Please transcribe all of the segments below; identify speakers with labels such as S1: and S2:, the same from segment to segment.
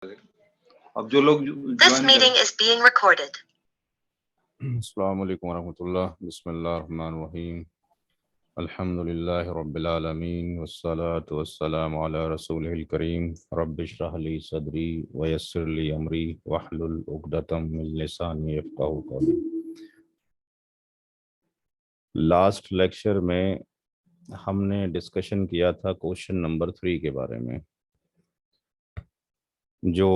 S1: अब जो लोग
S2: This meeting is being recorded.
S3: अस्सलामु अलैकुम वरहमतुल्लाह। बिस्मिल्लाहिर्रहमानिर्रहीम। अल्हम्दुलिल्लाहि रब्बिल आलमीन वस्सलातु वस्सलामु अला रसूलिहिल करीम। रब्बि इश्रह ली सदरी व यस्सिर ली अमरी वहलुल उक़दतम मिन लिसानी यफ़क़हू क़ौली। लास्ट लेक्चर में हमने डिस्कशन किया था क्वेश्चन नंबर 3 के बारे में। जो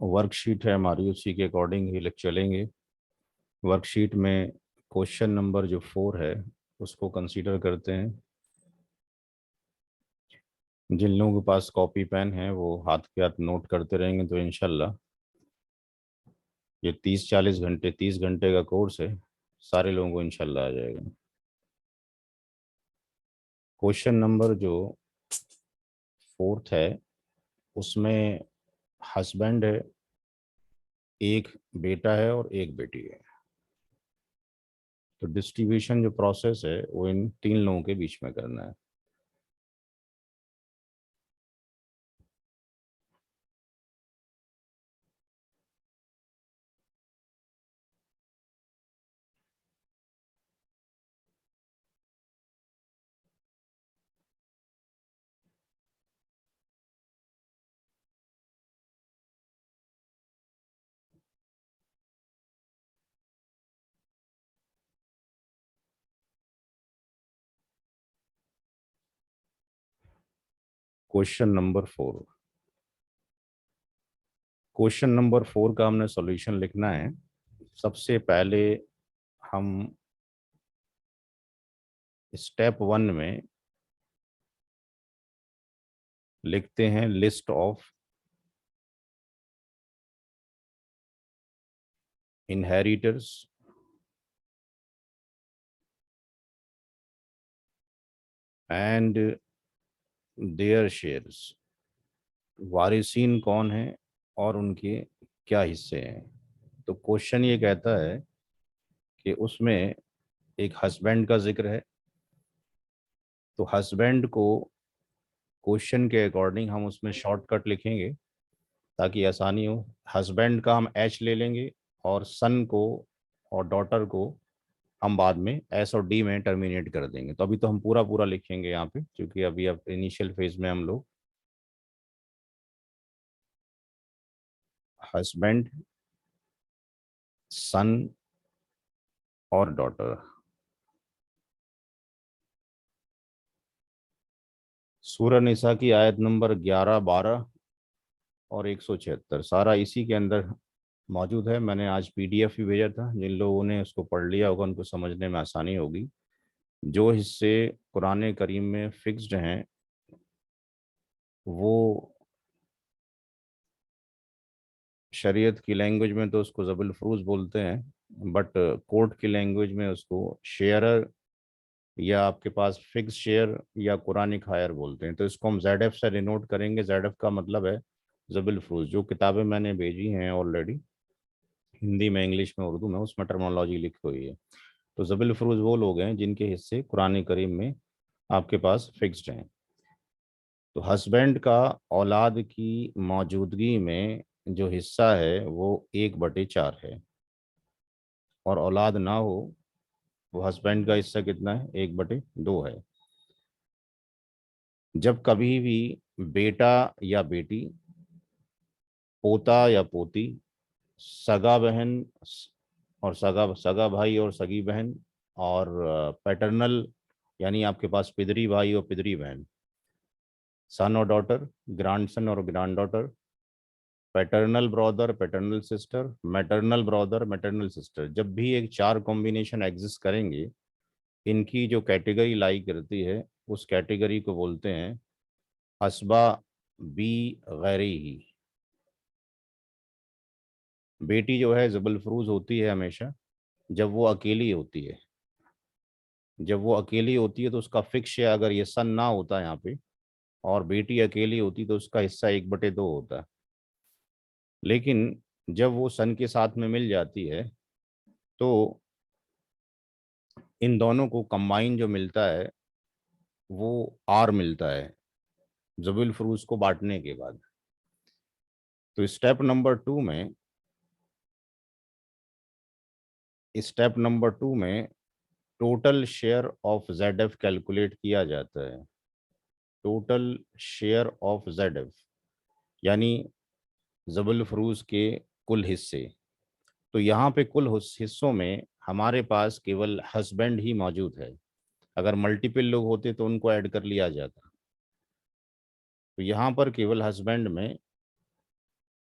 S3: वर्कशीट है हमारी उसी के अकॉर्डिंग ही चलेंगे। वर्कशीट में क्वेश्चन नंबर जो 4 है उसको कंसीडर करते हैं। जिन लोगों के पास कॉपी पेन है वो हाथ के हाथ नोट करते रहेंगे तो इंशाल्लाह ये 30 घंटे का कोर्स है, सारे लोगों को इंशाल्लाह आ जाएगा। क्वेश्चन नंबर जो 4 है उसमें हस्बैंड है, एक बेटा है और एक बेटी है। तो डिस्ट्रीब्यूशन जो प्रोसेस है वो इन 3 लोगों के बीच में करना है। Question number 4। क्वेश्चन नंबर 4 का हमने सॉल्यूशन लिखना है। सबसे पहले हम स्टेप 1 में लिखते हैं list of inheritors and their shares. वारिसीन कौन है और उनके क्या हिस्से हैं। तो क्वेश्चन ये कहता है कि उसमें एक हस्बैंड का जिक्र है, तो हस्बैंड को क्वेश्चन के अकॉर्डिंग हम उसमें शॉर्टकट लिखेंगे ताकि आसानी हो। हस्बैंड का हम एच ले लेंगे और सन को और डॉटर को हम बाद में एस और डी में टर्मिनेट कर देंगे। तो अभी तो हम पूरा पूरा लिखेंगे यहाँ पे, क्योंकि अभी अब इनिशियल फेज में हम लोग हस्बैंड, सन और डॉटर। सूरह निसा की आयत नंबर 11, 12 और 176 सारा इसी के अंदर मौजूद है। मैंने आज पीडीएफ भी भेजा था, जिन लोगों ने उसको पढ़ लिया होगा उनको समझने में आसानी होगी। जो हिस्से कुरान करीम में फिक्स्ड हैं वो शरीयत की लैंग्वेज में तो उसको ज़बुल फरूज बोलते हैं, बट कोर्ट की लैंग्वेज में उसको शेयरर या आपके पास फिक्स शेयर या कुरानिक हायर बोलते हैं। तो इसको हम ZF से डिनोट करेंगे। ZF का मतलब है ज़बुल फरूज। जो किताबें मैंने भेजी हैं ऑलरेडी हिंदी में, इंग्लिश में, उर्दू में, उसमें टर्मिनोलॉजी लिखी हुई है। तो ज़बुल फरूज वो लोग हैं जिनके हिस्से कुरान करीम में आपके पास फिक्स्ड हैं। तो हस्बैंड का औलाद की मौजूदगी में जो हिस्सा है वो 1/4 है, और औलाद ना हो वो हस्बैंड का हिस्सा कितना है, 1/2 है। जब कभी भी बेटा या बेटी, पोता या पोती, सगा बहन और सगा सगा भाई और सगी बहन, और पैटर्नल यानी आपके पास पितरी भाई और पितरी बहन, सन और डॉटर, ग्रैंडसन और grand daughter, paternal brother, paternal sister, maternal brother, maternal sister, जब भी एक 4 कॉम्बिनेशन एग्जिस्ट करेंगे, इनकी जो कैटेगरी लाई करती है उस कैटेगरी को बोलते हैं हस्बा बी गैरी ही। बेटी जो है ज़बुल फरूज होती है हमेशा जब वो अकेली होती है। जब वो अकेली होती है तो उसका फिक्स है, अगर ये सन ना होता यहाँ पे और बेटी अकेली होती तो उसका हिस्सा 1/2 होता है। लेकिन जब वो सन के साथ में मिल जाती है तो इन दोनों को कंबाइन जो मिलता है वो आर मिलता है ज़बुल फरूज को बांटने के बाद। तो स्टेप नंबर टू में total share of ZF calculate किया जाता है। टोटल शेयर ऑफ ZF यानी जबल फरूज के कुल हिस्से। तो यहाँ पे कुल हिस्सों में हमारे पास केवल हस्बैंड ही मौजूद है। अगर मल्टीपल लोग होते तो उनको ऐड कर लिया जाता। तो यहाँ पर केवल हस्बैंड में,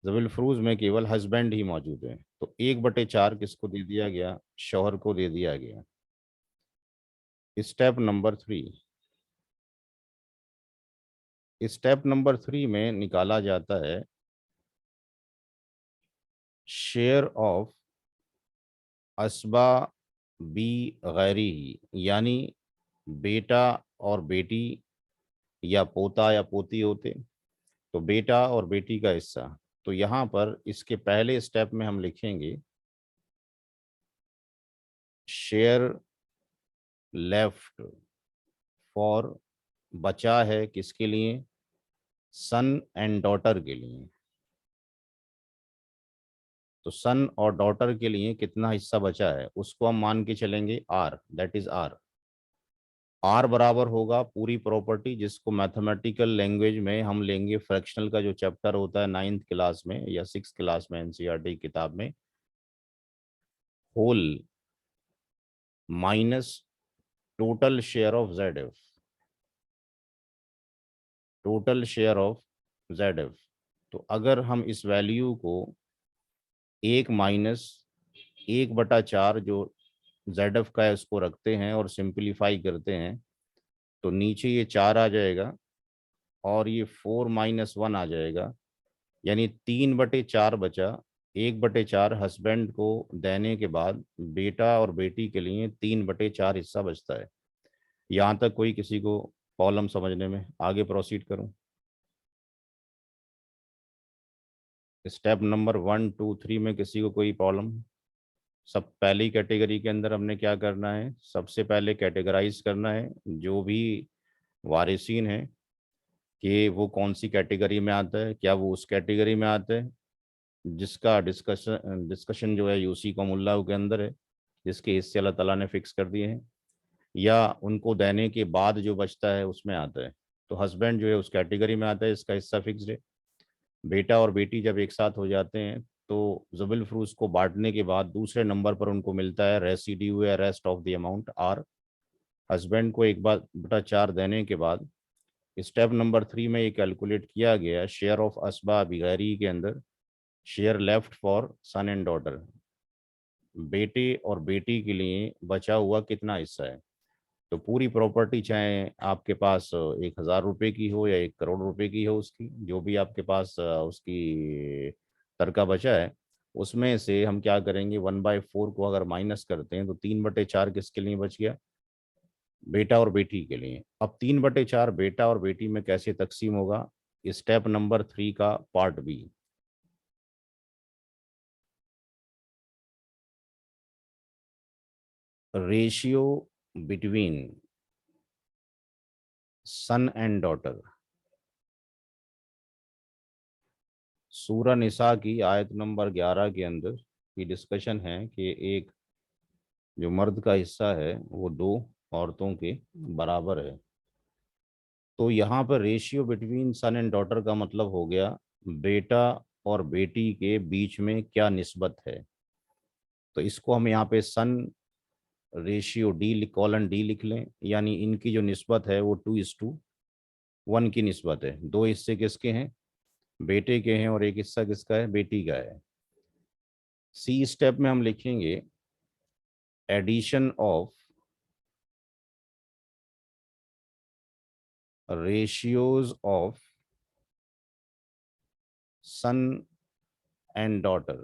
S3: जबल फरूज में केवल हस्बैंड ही मौजूद है। तो 1/4 किसको दे दिया गया? शौहर को दे दिया गया। स्टेप नंबर 3 में निकाला जाता है शेयर ऑफ असबा बी गैरी, यानी बेटा और बेटी या पोता या पोती होते तो बेटा और बेटी का हिस्सा। तो यहाँ पर इसके पहले स्टेप में हम लिखेंगे शेयर लेफ्ट फॉर, बचा है किसके लिए? सन एंड डॉटर के लिए। तो सन और डॉटर के लिए कितना हिस्सा बचा है उसको हम मान के चलेंगे R, that is R. R बराबर होगा पूरी प्रॉपर्टी, जिसको मैथमेटिकल लैंग्वेज में हम लेंगे फ्रैक्शनल का जो चैप्टर होता है 9th क्लास में या 6th क्लास में एनसीईआरटी किताब में, whole minus total share of ZF। Total share of ZF। तो अगर हम इस वैल्यू को 1 - 1/4 जो ZF का है उसको रखते हैं और सिंपलीफाई करते हैं, तो नीचे ये 4 आ जाएगा और ये 4 - 1 आ जाएगा, यानी 3/4 बचा। 1/4 हस्बैंड को देने के बाद बेटा और बेटी के लिए 3/4 हिस्सा बचता है। यहाँ तक कोई किसी को प्रॉब्लम समझने में? आगे प्रोसीड करूँ? स्टेप नंबर 1, 2, 3 में किसी को कोई प्रॉब्लम? सब पहली कैटेगरी के अंदर हमने क्या करना है? सबसे पहले कैटेगराइज करना है जो भी वारिसीन है कि वो कौन सी कैटेगरी में आता है। क्या वो उस कैटेगरी में आता है जिसका डिस्कशन जो है यूसी कमुल्लाह के अंदर है, जिसके हिस्से अल्लाह ताला ने फिक्स कर दिए हैं, या उनको देने के बाद जो बचता है उसमें आता है? तो हस्बैंड जो है उस कैटेगरी में आता है, इसका हिस्सा फिक्स्ड है। बेटा और बेटी जब एक साथ हो जाते हैं तो ज़ुबल फ्रूज को बांटने के बाद दूसरे नंबर पर उनको मिलता है रेसिड्यू या rest of the amount R. Husband को 1/4 देने के बाद स्टेप नंबर 3 में ये कैलकुलेट किया गया शेयर ऑफ असबा बिगैरी के अंदर, share left for son and daughter. बेटे और बेटी के लिए बचा हुआ कितना हिस्सा है? तो पूरी प्रॉपर्टी चाहे आपके पास 1,000 रुपये की हो या 1 करोड़ रुपए की हो, उसकी जो भी आपके पास उसकी तरका बचा है, उसमें से हम क्या करेंगे 1/4 को अगर माइनस करते हैं तो 3/4 किसके लिए बच गया? बेटा और बेटी के लिए। अब 3/4 बेटा और बेटी में कैसे तकसीम होगा? स्टेप नंबर 3 का part B. Ratio between son and daughter. सूरा निसा की आयत नंबर 11 के अंदर की डिस्कशन है कि एक जो मर्द का हिस्सा है वो 2 औरतों के बराबर है। तो यहाँ पर ratio between son and daughter का मतलब हो गया बेटा और बेटी के बीच में क्या निस्बत है। तो इसको हम यहाँ पे सन रेशियो D लिख लें, यानी इनकी जो निस्बत है वो 2:1 की निस्बत है। 2 हिस्से किसके हैं? बेटे के हैं, और एक हिस्सा किसका है? बेटी का है। सी स्टेप में हम लिखेंगे addition of ratios of son and daughter,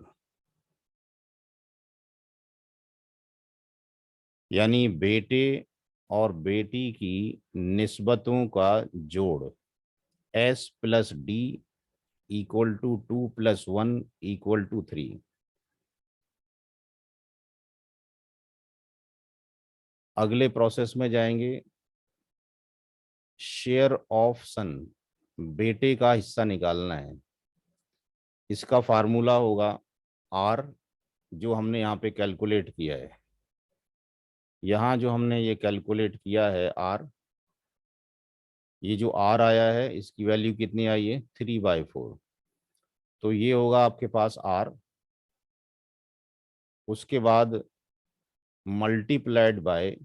S3: यानी बेटे और बेटी की निस्बतों का जोड़ S+D equal to 2+1 equal to 3। अगले प्रोसेस में जाएंगे, शेयर ऑफ सन, बेटे का हिस्सा निकालना है। इसका फार्मूला होगा आर, जो हमने यहाँ पे कैलकुलेट किया है। यहाँ जो हमने ये कैलकुलेट किया है आर, ये जो आर आया है इसकी वैल्यू कितनी आई है 3/4। तो ये होगा आपके पास आर, उसके बाद multiplied by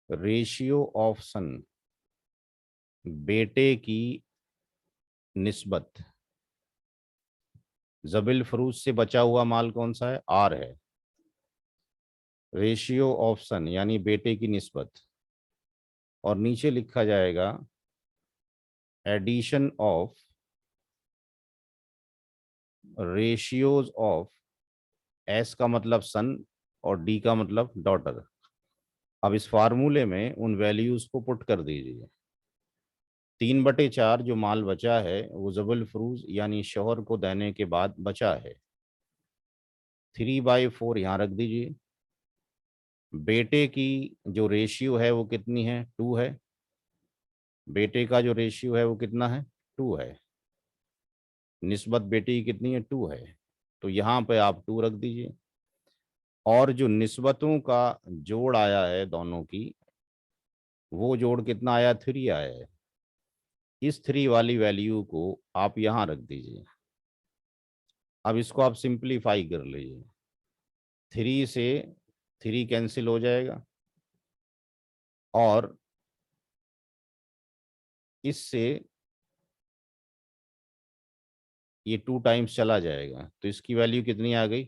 S3: ratio of son, बेटे की निस्बत। जबिल फरूज से बचा हुआ माल कौन सा है, आर है। रेशियो ऑफ सन यानी बेटे की निस्बत, और नीचे लिखा जाएगा addition of ratios of, S का मतलब सन और डी का मतलब डॉटर। अब इस फार्मूले में उन वैल्यूज को पुट कर दीजिए। 3/4 जो माल बचा है वो जबल फरूज यानी शोहर को देने के बाद बचा है। 3/4 यहाँ रख दीजिए। बेटे की जो रेशियो है वो कितनी है, 2 है। बेटे का जो रेशियो है वो कितना है, 2 है। निस्बत बेटे की कितनी है, 2 है। तो यहाँ पे आप 2 रख दीजिए। और जो निस्बतों का जोड़ आया है दोनों की, वो जोड़ कितना आया, 3 आया है। इस 3 वाली वैल्यू को आप यहाँ रख दीजिए। अब इसको आप सिंप्लीफाई कर लीजिए। 3 से 3 कैंसिल हो जाएगा, और इससे ये 2 टाइम्स चला जाएगा, तो इसकी वैल्यू कितनी आ गई,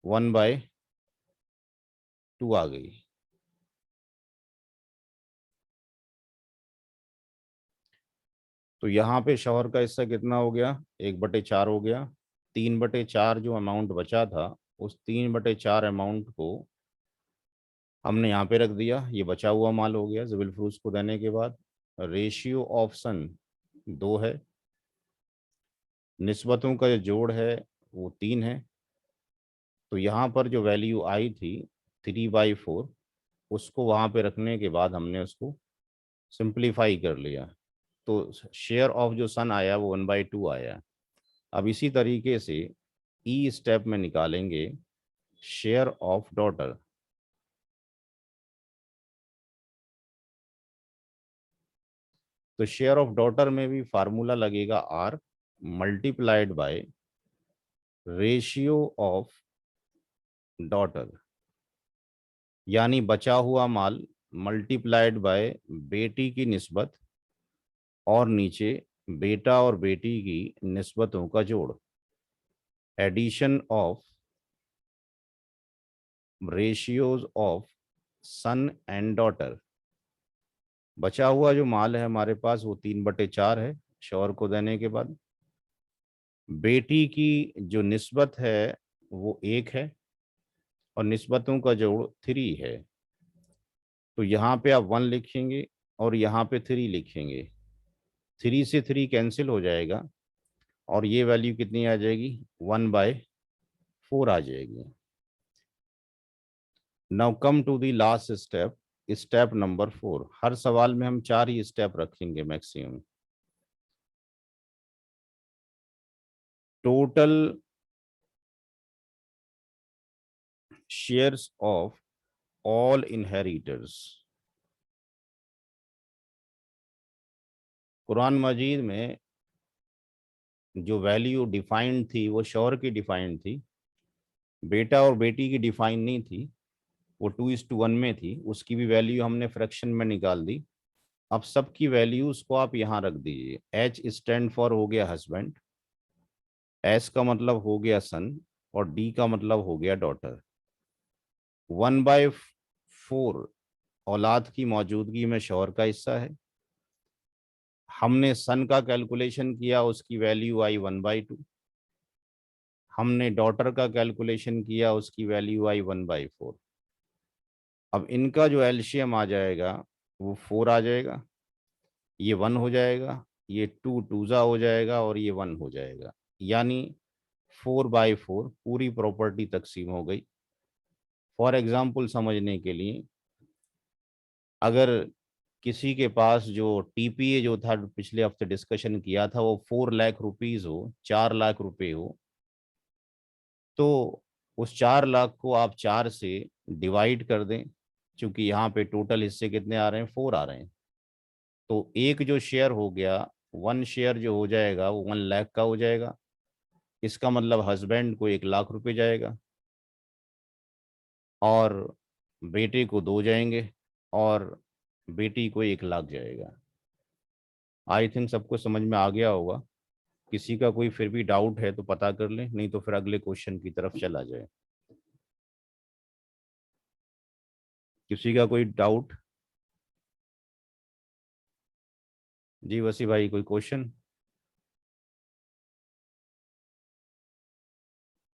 S3: 1/2 आ गई। तो यहाँ पे शौहर का हिस्सा कितना हो गया, 1/4 हो गया। 3/4 जो अमाउंट बचा था, उस 3/4 अमाउंट को हमने यहाँ पे रख दिया। ये बचा हुआ माल हो गया जबिल फरूज को देने के बाद। रेशियो ऑफ सन 2 है, निस्बतों का जो जोड़ है वो 3 है। तो यहाँ पर जो वैल्यू आई थी 3/4, उसको वहाँ पे रखने के बाद हमने उसको सिंप्लीफाई कर लिया। तो शेयर ऑफ जो सन आया वो 1/2 आया। अब इसी तरीके से ई स्टेप में निकालेंगे शेयर ऑफ डॉटर। तो शेयर ऑफ डॉटर में भी फार्मूला लगेगा R multiplied by ratio of daughter, यानी बचा हुआ माल मल्टीप्लाइड बाय बेटी की निस्बत, और नीचे बेटा और बेटी की निस्बतों का जोड़। Addition of ratios of son and daughter. बचा हुआ जो माल है हमारे पास वो 3/4 है शौहर को देने के बाद। बेटी की जो निस्बत है वो 1 है, और निस्बतों का जोड़ 3 है। तो यहाँ पे आप 1 लिखेंगे और यहाँ पे 3 लिखेंगे। 3 से 3 कैंसिल हो जाएगा, और ये वैल्यू कितनी आ जाएगी, 1/4 आ जाएगी। Now come to the last step, step number 4। हर सवाल में हम 4 ही स्टेप रखेंगे maximum. Total shares of all inheritors. कुरान मजीद में जो वैल्यू डिफाइंड थी वो शौहर की डिफाइंड थी, बेटा और बेटी की डिफाइन नहीं थी। वो 2:1 में थी, उसकी भी वैल्यू हमने फ्रैक्शन में निकाल दी। अब सबकी वैल्यूज को आप यहाँ रख दीजिए। एच स्टैंड फॉर हो गया हस्बैंड, एस का मतलब हो गया सन, और डी का मतलब हो गया डॉटर। 1/4 औलाद की मौजूदगी में शौहर का हिस्सा है। हमने सन का कैलकुलेशन किया, उसकी वैल्यू आई 1/2। हमने डॉटर का कैलकुलेशन किया, उसकी वैल्यू आई 1/4। अब इनका जो एलसीएम आ जाएगा वो 4 आ जाएगा, ये 1 हो जाएगा, ये 2 टूजा हो जाएगा, और ये 1 हो जाएगा। यानी 4/4 पूरी प्रॉपर्टी तकसीम हो गई। फॉर एग्जाम्पल समझने के लिए, अगर किसी के पास जो टीपीए जो था पिछले हफ्ते डिस्कशन किया था वो 4 लाख रुपीज हो, 4 लाख रुपए हो, तो उस 4 लाख को आप 4 से डिवाइड कर दें। क्योंकि यहाँ पे टोटल हिस्से कितने आ रहे हैं, 4 आ रहे हैं। तो एक जो शेयर हो गया, 1 शेयर जो हो जाएगा वो 1 लाख का हो जाएगा। इसका मतलब हस्बैंड को 1 लाख रुपए जाएगा, और बेटे को 2 जाएंगे, और बेटी को 1 लाख जाएगा। आई थिंक सबको समझ में आ गया होगा। किसी का कोई फिर भी डाउट है तो पता कर लें, नहीं तो फिर अगले क्वेश्चन की तरफ चला जाए। किसी का कोई डाउट? जी वसी भाई, कोई क्वेश्चन?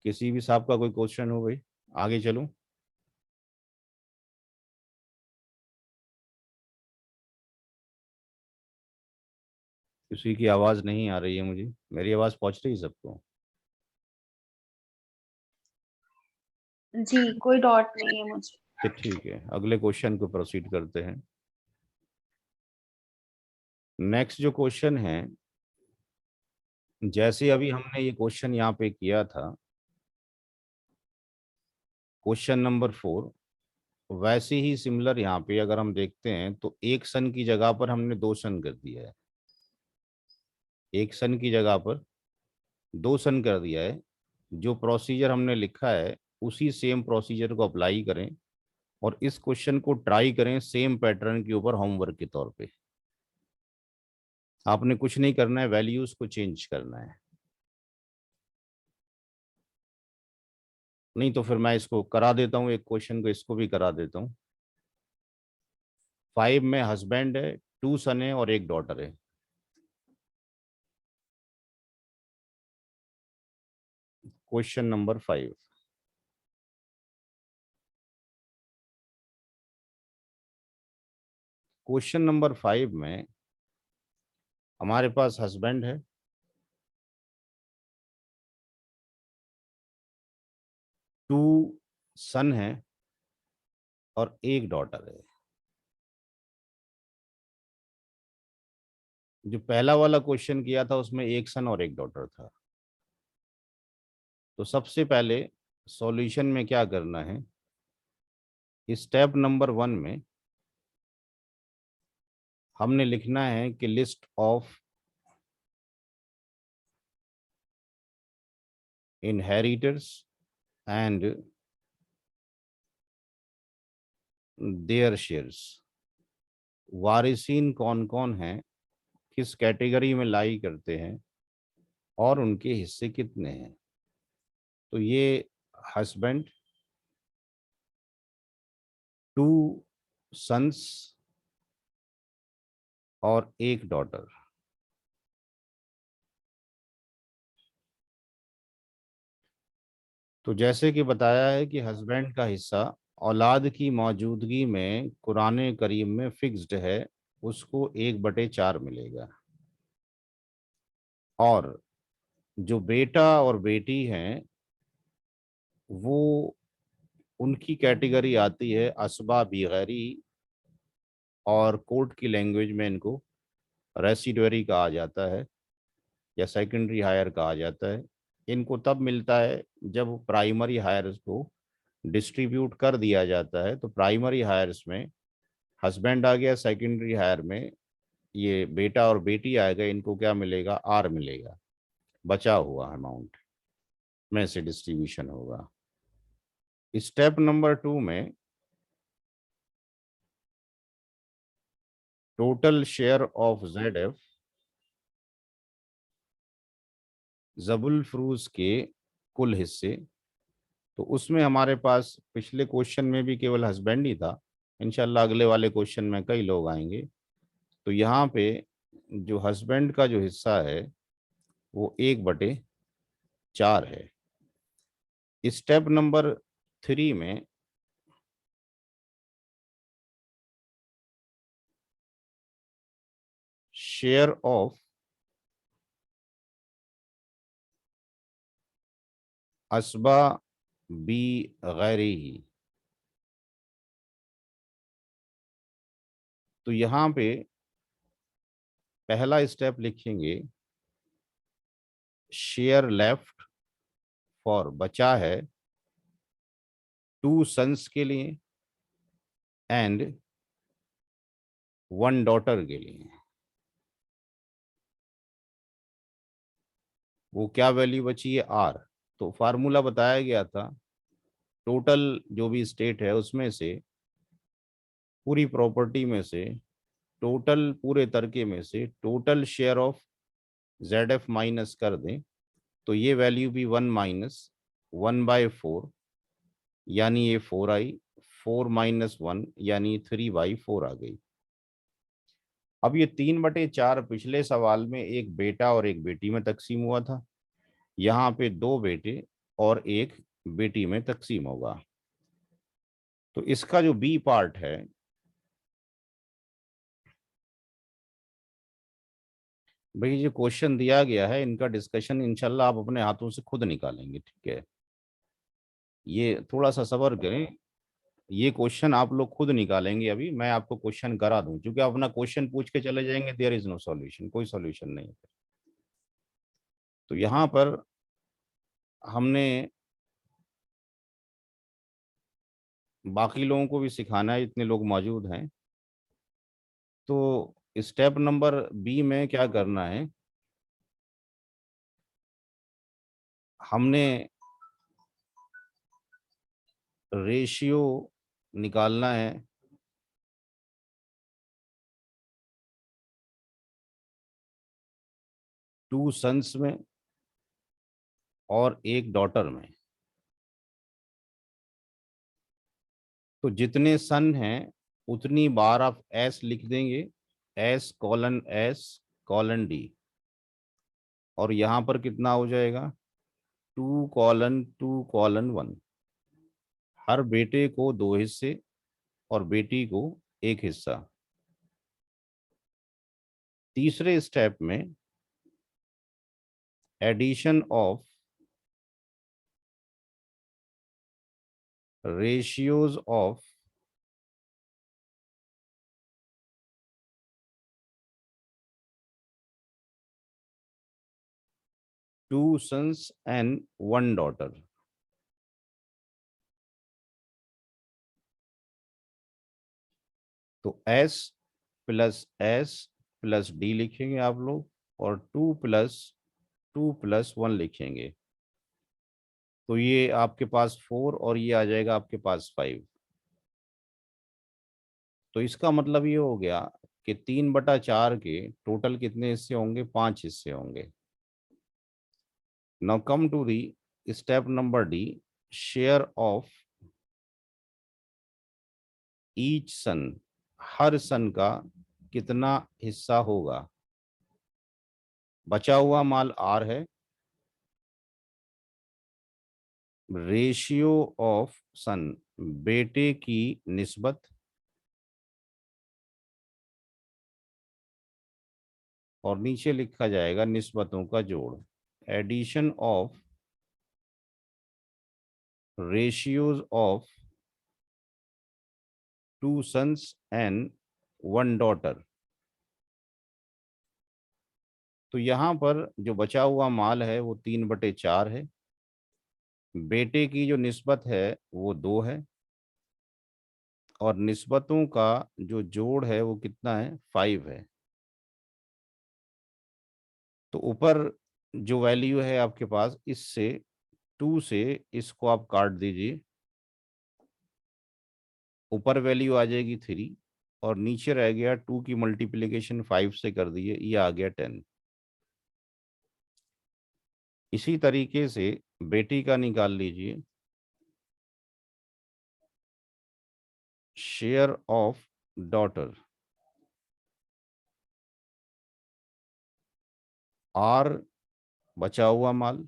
S3: किसी भी साहब का कोई क्वेश्चन हो भाई, आगे चलूं? किसी की आवाज़ नहीं आ रही है मुझे, मेरी आवाज़ पहुंच रही है सबको?
S1: जी कोई डॉट नहीं है मुझे।
S3: तो ठीक है, अगले क्वेश्चन को प्रोसीड करते हैं। नेक्स्ट जो क्वेश्चन है, जैसे अभी हमने ये क्वेश्चन यहाँ पे किया था, क्वेश्चन नंबर 4, वैसे ही सिमिलर यहाँ पे अगर हम देखते हैं तो एक सन की जगह पर हमने 2 सन कर दिया है। एक सन की जगह पर 2 सन कर दिया है। जो प्रोसीजर हमने लिखा है उसी सेम प्रोसीजर को अप्लाई करें, और इस क्वेश्चन को ट्राई करें सेम पैटर्न के ऊपर होमवर्क के तौर पे। आपने कुछ नहीं करना है, वैल्यूज को चेंज करना है। नहीं तो फिर मैं इसको करा देता हूँ, एक क्वेश्चन को इसको भी करा देता हूँ। 5 में हस्बैंड है, 2 सन है और 1 डॉटर है। Question number 5। क्वेश्चन नंबर 5 में हमारे पास हस्बैंड है, 2 सन है और 1 डॉटर है। जो पहला वाला क्वेश्चन किया था उसमें 1 सन और 1 डॉटर था। तो सबसे पहले सॉल्यूशन में क्या करना है, स्टेप नंबर 1 में हमने लिखना है कि list of inheritors and their shares. वारिसीन कौन कौन हैं, किस कैटेगरी में लाई करते हैं, और उनके हिस्से कितने हैं। तो ये हस्बैंड, 2 सन्स और 1 डॉटर। तो जैसे कि बताया है कि हस्बैंड का हिस्सा औलाद की मौजूदगी में कुरान करीम में फिक्स्ड है, उसको 1/4 मिलेगा। और जो बेटा और बेटी हैं वो, उनकी कैटेगरी आती है असबा बिगैरी, और कोर्ट की लैंग्वेज में इनको रेसिडुअरी कहा जाता है या सेकेंडरी हायर कहा जाता है। इनको तब मिलता है जब प्राइमरी हायर्स को डिस्ट्रीब्यूट कर दिया जाता है। तो प्राइमरी हायर्स में हस्बैंड आ गया, सेकेंडरी हायर में ये बेटा और बेटी आ गए, इनको क्या मिलेगा, आर मिलेगा, बचा हुआ अमाउंट में से डिस्ट्रीब्यूशन होगा। स्टेप नंबर 2 में total share of Z F, जबुल फ्रूज के कुल हिस्से। तो उसमें हमारे पास पिछले क्वेश्चन में भी केवल हस्बैंड ही था, इंशाल्लाह अगले वाले क्वेश्चन में कई लोग आएंगे। तो यहाँ पे जो हस्बैंड का जो हिस्सा है वो 1/4 है। स्टेप नंबर 3 में शेयर ऑफ असबा बी गैरी ही। तो यहाँ पे पहला स्टेप लिखेंगे शेयर लेफ्ट फॉर, बचा है 2 सन्स के लिए एंड 1 डॉटर के लिए। वो क्या वैल्यू बची है, आर। तो फार्मूला बताया गया था, टोटल जो भी स्टेट है उसमें से, पूरी प्रॉपर्टी में से, टोटल पूरे तरके में से total share of ZF minus कर दें तो ये वैल्यू भी 1 माइनस 1/4, यानी ये 4 आई, 4 माइनस 1 यानी 3/4 आ गई। अब ये 3/4 पिछले सवाल में एक बेटा और एक बेटी में तकसीम हुआ था, यहाँ पे 2 बेटे और एक बेटी में तकसीम होगा। तो इसका जो बी पार्ट है, भाई जो क्वेश्चन दिया गया है इनका डिस्कशन इंशाल्लाह आप अपने हाथों से खुद निकालेंगे, ठीक है। ये थोड़ा सा सब्र करें, ये क्वेश्चन आप लोग खुद निकालेंगे। अभी मैं आपको क्वेश्चन करा दूं, क्योंकि आप अपना क्वेश्चन पूछ के चले जाएंगे, देयर इज नो सॉल्यूशन, कोई सॉल्यूशन नहीं है। तो यहाँ पर हमने बाकी लोगों को भी सिखाना है, इतने लोग मौजूद हैं। तो स्टेप नंबर बी में क्या करना है, हमने रेशियो निकालना है 2 सन्स में और एक डॉटर में। तो जितने सन हैं उतनी बार आप एस लिख देंगे, S:S:D, और यहां पर कितना हो जाएगा 2:2:1। हर बेटे को 2 हिस्से और बेटी को 1 हिस्सा। तीसरे स्टेप में addition of ratios of two sons and 1 daughter. तो S+S+D लिखेंगे आप लोग, और 2+2+1 लिखेंगे। तो ये आपके पास 4 और ये आ जाएगा आपके पास 5। तो इसका मतलब ये हो गया कि 3/4 के टोटल कितने हिस्से होंगे, 5 हिस्से होंगे। Now come to the step number D, share of each son, हर सन का कितना हिस्सा होगा। बचा हुआ माल आर है, रेशियो ऑफ सन, बेटे की निस्बत, और नीचे लिखा जाएगा निस्बतों का जोड़, addition of ratios of 2 sons and 1 daughter। तो यहाँ पर जो बचा हुआ माल है वो 3/4 है, बेटे की जो निस्बत है वो 2 है, और निस्बतों का जो जोड़ है वो कितना है, 5 है। तो ऊपर जो वैल्यू है आपके पास, इससे 2 से इसको आप काट दीजिए, ऊपर वैल्यू आ जाएगी 3, और नीचे रह गया 2 की मल्टीप्लिकेशन 5 से कर दिए, ये आ गया 10। इसी तरीके से बेटी का निकाल लीजिए, शेयर ऑफ डॉटर, आर बचा हुआ माल,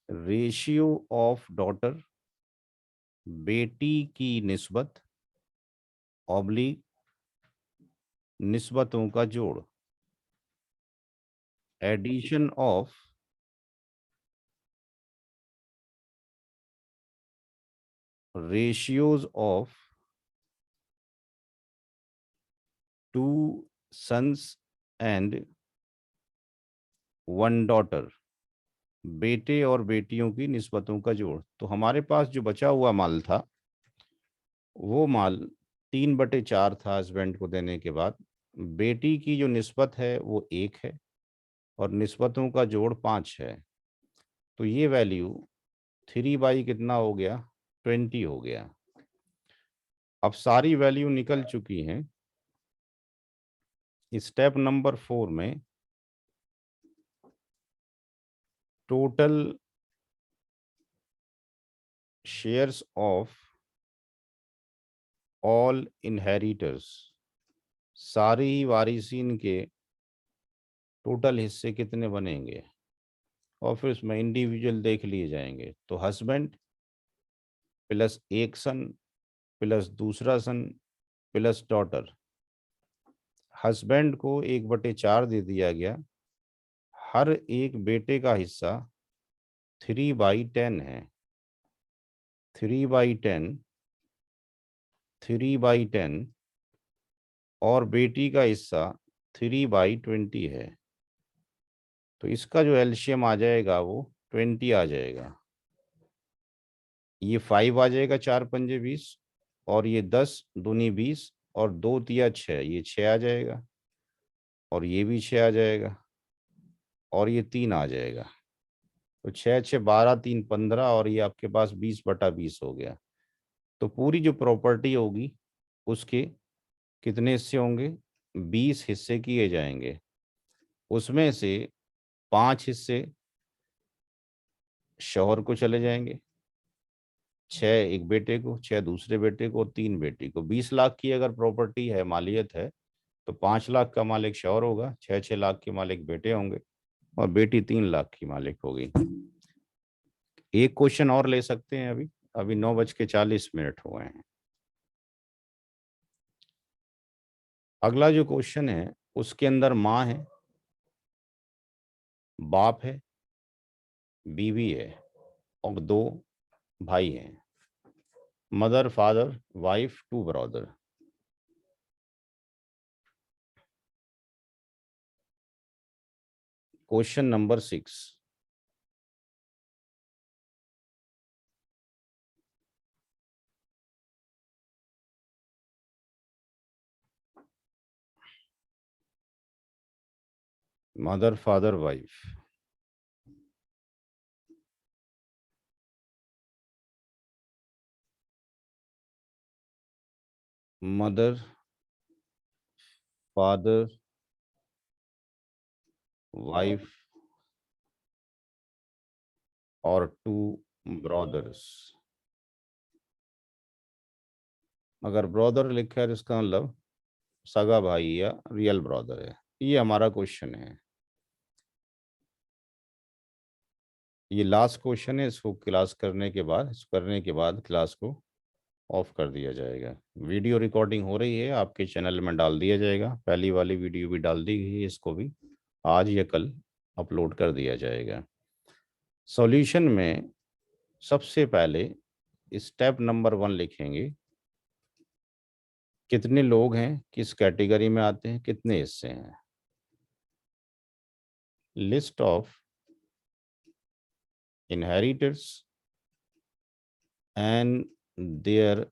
S3: रेशियो ऑफ डॉटर, बेटी की निस्बत, ऑब्लिक निस्बतों का जोड़, addition of ratios of 2 sons and 1 daughter, बेटे और बेटियों की निस्बतों का जोड़। तो हमारे पास जो बचा हुआ माल था वो माल 3/4 था हस्बैंड को देने के बाद। बेटी की जो निस्बत है वो 1 है और निस्बतों का जोड़ 5 है। तो ये वैल्यू 3 बाई कितना हो गया, 20 हो गया। अब सारी वैल्यू निकल चुकी हैं। स्टेप नंबर 4 में total shares of all inheritors, सारी ही वारिसीन के टोटल हिस्से कितने बनेंगे और फिर उसमें इंडिविजुअल देख लिए जाएंगे। तो हस्बैंड प्लस 1 सन प्लस दूसरा सन प्लस डॉटर। हस्बैंड को 1/4 दे दिया गया। हर एक बेटे का हिस्सा 3/10 है। 3/10, 3/10 और बेटी का हिस्सा 3/20 है। तो इसका जो एलसीएम आ जाएगा वो 20 आ जाएगा। ये 5 आ जाएगा, 4×5 = 20 और ये 10 दूनी 20 और 2 तिया 6, ये 6 आ जाएगा और ये भी 6 आ जाएगा और ये 3 आ जाएगा। तो 6 6 12 3 15 और ये आपके पास 20/20 हो गया। तो पूरी जो प्रॉपर्टी होगी उसके कितने हिस्से होंगे, 20 हिस्से किए जाएंगे। उसमें से 5 हिस्से शौहर को चले जाएंगे, 6 एक बेटे को, 6 दूसरे बेटे को, 3 बेटी को। 20 लाख की अगर प्रॉपर्टी है, मालियत है, तो 5 लाख का मालिक शौहर होगा, 6 लाख के मालिक बेटे होंगे और बेटी 3 लाख की मालिक होगी। एक क्वेश्चन और ले सकते हैं। अभी अभी 9:40 हुए हैं। अगला जो क्वेश्चन है उसके अंदर माँ है, बाप है, बीवी है और 2 भाई हैं। Mother, father, wife, 2 brother. Question number 6, mother, father, wife. Mother, father, wife और 2 ब्रदर्स। अगर ब्रदर लिखा है तो इसका मतलब सगा भाई या रियल ब्रदर है। ये हमारा क्वेश्चन है। ये लास्ट क्वेश्चन है। इसको क्लास करने के बाद, क्लास को ऑफ कर दिया जाएगा। वीडियो रिकॉर्डिंग हो रही है, आपके चैनल में डाल दिया जाएगा। पहली वाली वीडियो भी डाल दी गई है, इसको भी आज या कल अपलोड कर दिया जाएगा। सॉल्यूशन में सबसे पहले स्टेप नंबर 1 लिखेंगे, कितने लोग हैं, किस कैटेगरी में आते हैं, कितने हिस्से हैं। List of inheritors and their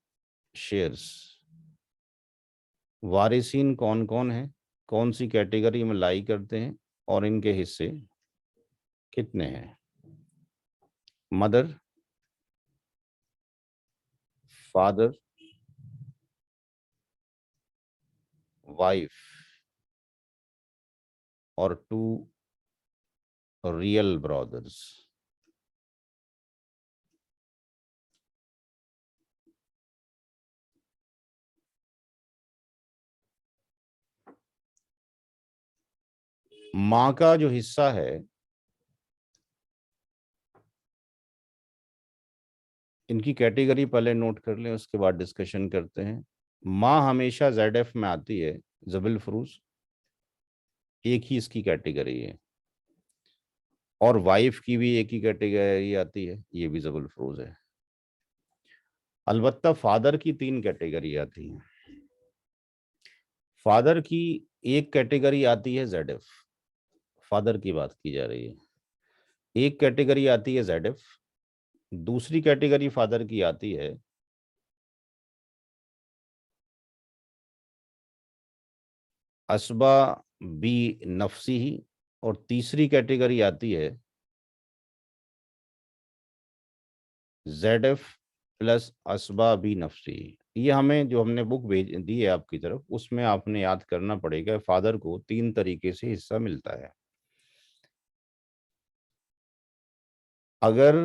S3: shares. वारिसीन कौन कौन है, कौन सी कैटेगरी में लाई करते हैं और इनके हिस्से कितने हैं। मदर, फादर, वाइफ और 2 रियल ब्रदर्स। माँ का जो हिस्सा है, इनकी कैटेगरी पहले नोट कर लें, उसके बाद डिस्कशन करते हैं। माँ हमेशा ZF में आती है, जबिल फरूज, एक ही इसकी कैटेगरी है। और वाइफ की भी एक ही कैटेगरी आती है, ये भी जबिल फरूज है। अलबत्ता फादर की 3 कैटेगरी आती हैं। फादर की एक कैटेगरी आती है ZF, फादर की बात की जा रही है। एक कैटेगरी आती है ZF, दूसरी कैटेगरी फादर की आती है असबा बी नफसी ही, और तीसरी कैटेगरी आती है ZF प्लस असबा बी नफसी। ये हमें जो हमने बुक भेज दी है आपकी तरफ, उसमें आपने याद करना पड़ेगा फादर को 3 तरीके से हिस्सा मिलता है। अगर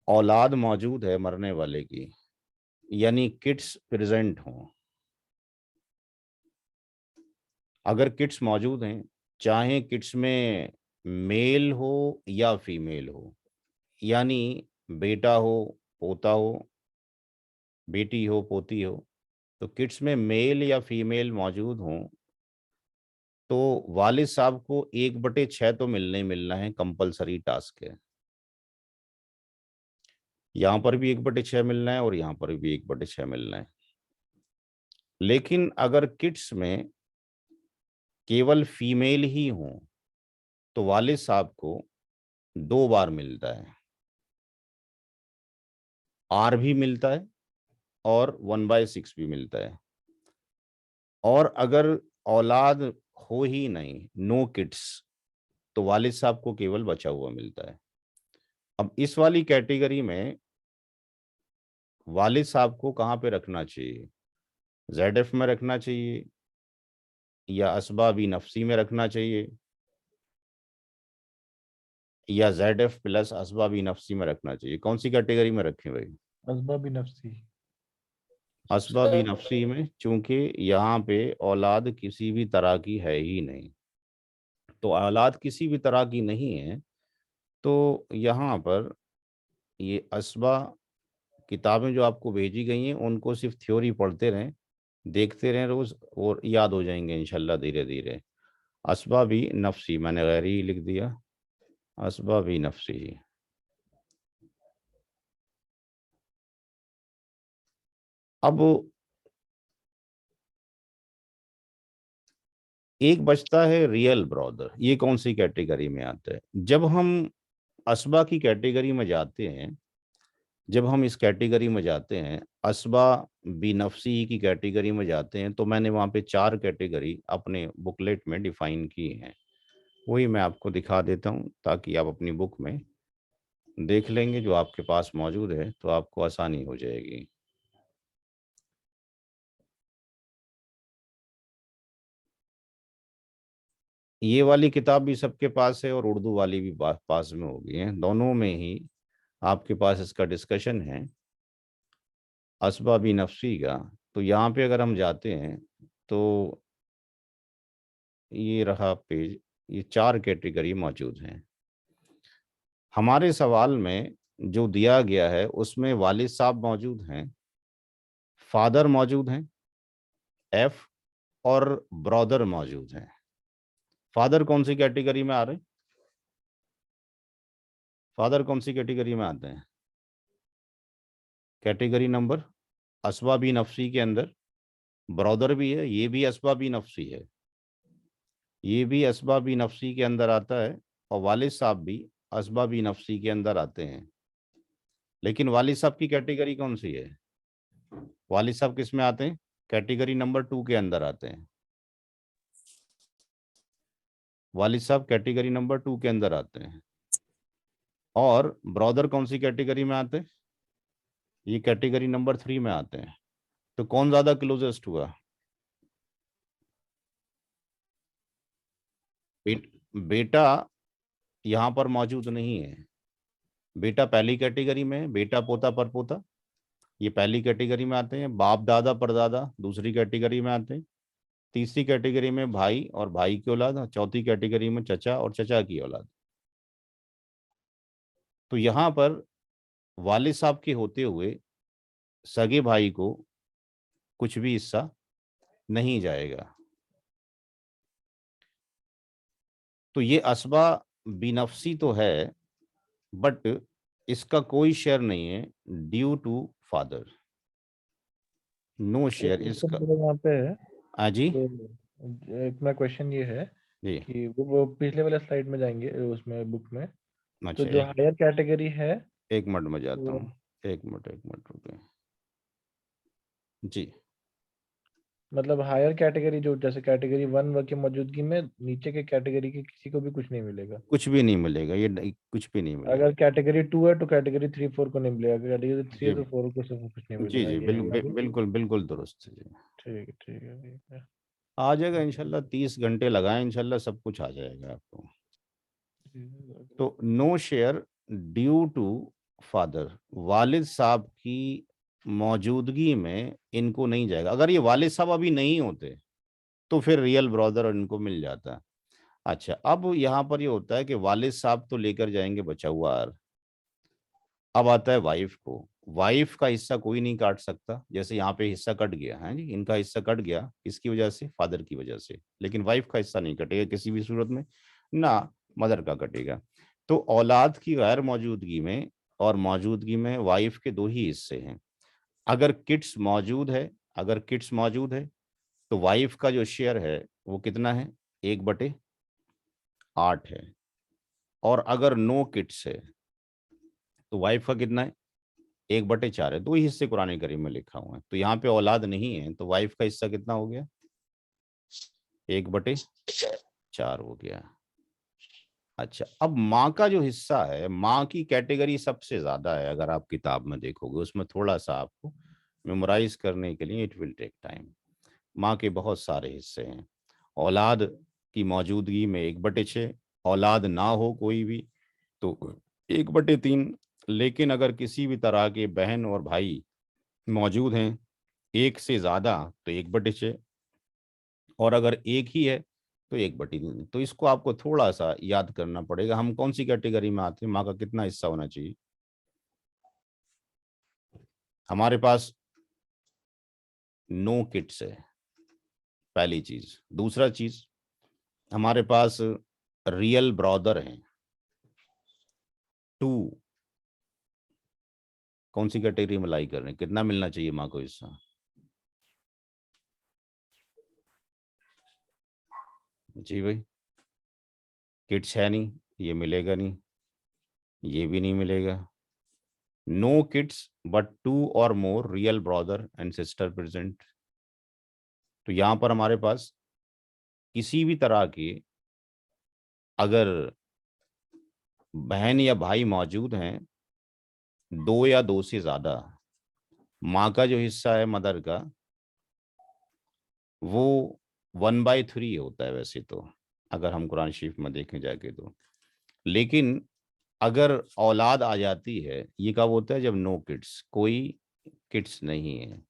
S3: औलाद मौजूद है मरने वाले की, यानी किड्स प्रेजेंट हों, अगर किड्स मौजूद हैं, चाहे किड्स में मेल हो या फीमेल हो, यानी बेटा हो, पोता हो, बेटी हो, पोती हो, तो किड्स में मेल या फीमेल मौजूद हों तो वालिद साहब को 1/6 तो मिलना ही मिलना है, कंपलसरी टास्क है। यहां पर भी 1/6 मिलना है और यहां पर भी 1/6 मिलना है। लेकिन अगर किड्स में केवल फीमेल ही हो तो वालिद साहब को 2 बार मिलता है, R भी मिलता है और 1/6 भी मिलता है। और अगर औलाद हो ही नहीं, नो किड्स, तो वालिद साहब को केवल बचा हुआ मिलता है। अब इस वाली कैटेगरी में वालिद साहब को कहाँ पे रखना चाहिए? ZF में रखना चाहिए या असबाबी नफसी में रखना चाहिए या ZF प्लस असबाबी नफसी में रखना चाहिए? कौन सी कैटेगरी में रखें भाई?
S4: असबाबी नफ्सी।
S3: असबाबी नफसी में, चूंकि यहाँ पे औलाद किसी भी तरह की है ही नहीं। तो औलाद किसी भी तरह की नहीं है तो यहाँ पर ये असबा किताबें जो आपको भेजी गई हैं उनको सिर्फ थ्योरी पढ़ते रहें, देखते रहें रोज, और याद हो जाएंगे इंशाल्लाह धीरे धीरे। असबाबी नफसी मैंने गैर ही लिख दिया, असबाबी नफसी। अब एक बचता है रियल ब्रदर। ये कौन सी कैटेगरी में आता है? जब हम असबा की कैटेगरी में जाते हैं, जब हम इस कैटेगरी में जाते हैं, असबा बी नफसी की कैटेगरी में जाते हैं, तो मैंने वहाँ पे 4 कैटेगरी अपने बुकलेट में डिफाइन की हैं। वही मैं आपको दिखा देता हूँ ताकि आप अपनी बुक में देख लेंगे, जो आपके पास मौजूद है तो आपको आसानी हो जाएगी। ये वाली किताब भी सबके पास है और उर्दू वाली भी पास में होगी है, दोनों में ही आपके पास इसका डिस्कशन है असबाबी नफसी का। तो यहाँ पे अगर हम जाते हैं तो ये रहा पेज, ये 4 कैटेगरी मौजूद हैं। हमारे सवाल में जो दिया गया है उसमें वालिद साहब मौजूद हैं, फादर मौजूद हैं F, और ब्रदर मौजूद हैं। फादर कौन सी कैटेगरी में आ रहे हैं? फादर कौन सी कैटेगरी में आते हैं? कैटेगरी नंबर असबाबी नफसी के अंदर ब्रदर भी है, ये भी असबाबी नफसी है, ये भी असबाबी नफसी के अंदर आता है, और वालिद साहब भी असबाबी नफसी के अंदर आते हैं। लेकिन वालिद साहब की कैटेगरी कौन सी है? वालिद साहब किस में आते हैं? कैटेगरी नंबर 2 के अंदर आते हैं। वालिद साहब कैटेगरी नंबर 2 के अंदर आते हैं। और ब्रदर कौन सी कैटेगरी में आते हैं? ये कैटेगरी नंबर 3 में आते हैं। तो कौन ज्यादा क्लोजेस्ट हुआ? बेटा यहाँ पर मौजूद नहीं है। बेटा पहली कैटेगरी में है, बेटा पोता परपोता ये पहली कैटेगरी में आते हैं। बाप दादा परदादा दूसरी कैटेगरी में आते हैं। तीसरी कैटेगरी में भाई और भाई की औलाद, और चौथी कैटेगरी में चचा और चचा की औलाद। तो यहाँ पर वालिद साहब के होते हुए सगे भाई को कुछ भी हिस्सा नहीं जाएगा। तो ये असबा बिनफसी तो है, बट इसका कोई शेयर नहीं है due to father, no share इसका।
S4: यहाँ पे है
S3: हाँ जी
S4: तो एक मेरा क्वेश्चन ये है
S3: जी।
S4: कि वो पिछले वाले स्लाइड में जाएंगे उसमें बुक में, तो
S3: अच्छा,
S4: जो हायर कैटेगरी है
S3: एक मिनट में जाता
S4: वो
S3: हूँ। एक मिनट रुके जी।
S4: मतलब हायर कैटेगरी जो जैसे कैटेगरी 1 की मौजूदगी में नीचे के कैटेगरी के किसी को भी कुछ नहीं मिलेगा।
S3: कुछ भी नहीं मिलेगा, ये कुछ भी नहीं मिलेगा।
S4: अगर कैटेगरी 2 है तो कैटेगरी 3 4 को नहीं मिलेगा, कैटेगरी 3
S3: जी
S4: है तो 4 को सब कुछ नहीं
S3: जी
S4: मिलेगा,
S3: जी,
S4: ये है ना?
S3: बिल्कुल बिल्कुल दुरुस्त है जी।
S4: ठीक है ठीक है ठीक है।
S3: आ जाएगा इंशाल्लाह, 30 घंटे लगाएं, इंशाल्लाह सब कुछ आ जाएगा आपको। तो no share due to father, वालिद साहब की मौजूदगी में इनको नहीं जाएगा। अगर ये वालिद साहब अभी नहीं होते तो फिर रियल ब्रदर इनको मिल जाता। अच्छा, अब यहाँ पर ये होता है कि वालिद साहब तो लेकर जाएंगे बचा हुआ आर। अब आता है वाइफ को। वाइफ का हिस्सा कोई नहीं काट सकता, जैसे यहाँ पे हिस्सा कट गया है जी, इनका हिस्सा कट गया किसकी वजह से, फादर की वजह से, लेकिन वाइफ का हिस्सा नहीं कटेगा किसी भी सूरत में, ना मदर का कटेगा। तो औलाद की गैर मौजूदगी में और मौजूदगी में वाइफ के दो ही हिस्से हैं। अगर किड्स मौजूद है, अगर किड्स मौजूद है तो वाइफ का जो शेयर है वो कितना है, 1/8 है। और अगर नो किड्स है तो वाइफ का कितना है, 1/4 है। दो ही हिस्से कुरान करीम में लिखा हुआ है। तो यहाँ पे औलाद नहीं है तो वाइफ का हिस्सा कितना हो गया, 1/4 हो गया। अच्छा, अब माँ का जो हिस्सा है, माँ की कैटेगरी सबसे ज्यादा है। अगर आप किताब में देखोगे उसमें थोड़ा सा आपको मेमोराइज करने के लिए इट विल टेक टाइम। माँ के बहुत सारे हिस्से हैं। औलाद की मौजूदगी में 1/6, औलाद ना हो कोई भी तो 1/3। लेकिन अगर किसी भी तरह के बहन और भाई मौजूद हैं एक से ज्यादा तो 1/6, और अगर एक ही है तो 1/3। तो इसको आपको थोड़ा सा याद करना पड़ेगा, हम कौन सी कैटेगरी में आते हैं, माँ का कितना हिस्सा होना चाहिए। हमारे पास नो किड्स है, पहली चीज। दूसरा चीज, हमारे पास रियल ब्रदर हैं 2। कौन सी कैटेगरी में लाई कर रहे हैं, कितना मिलना चाहिए माँ को हिस्सा। जी भाई, किड्स है नहीं, ये मिलेगा नहीं, ये भी नहीं मिलेगा। नो किड्स बट 2 और more real brother and sister present. तो यहां पर हमारे पास किसी भी तरह के अगर बहन या भाई मौजूद हैं, 2 या 2 से ज्यादा, माँ का जो हिस्सा है मदर का वो 1/3 होता है वैसे तो, अगर हम कुरान शरीफ में देखें जाके तो। लेकिन अगर औलाद आ जाती है, ये कब होता है, जब नो किड्स, कोई किड्स नहीं है।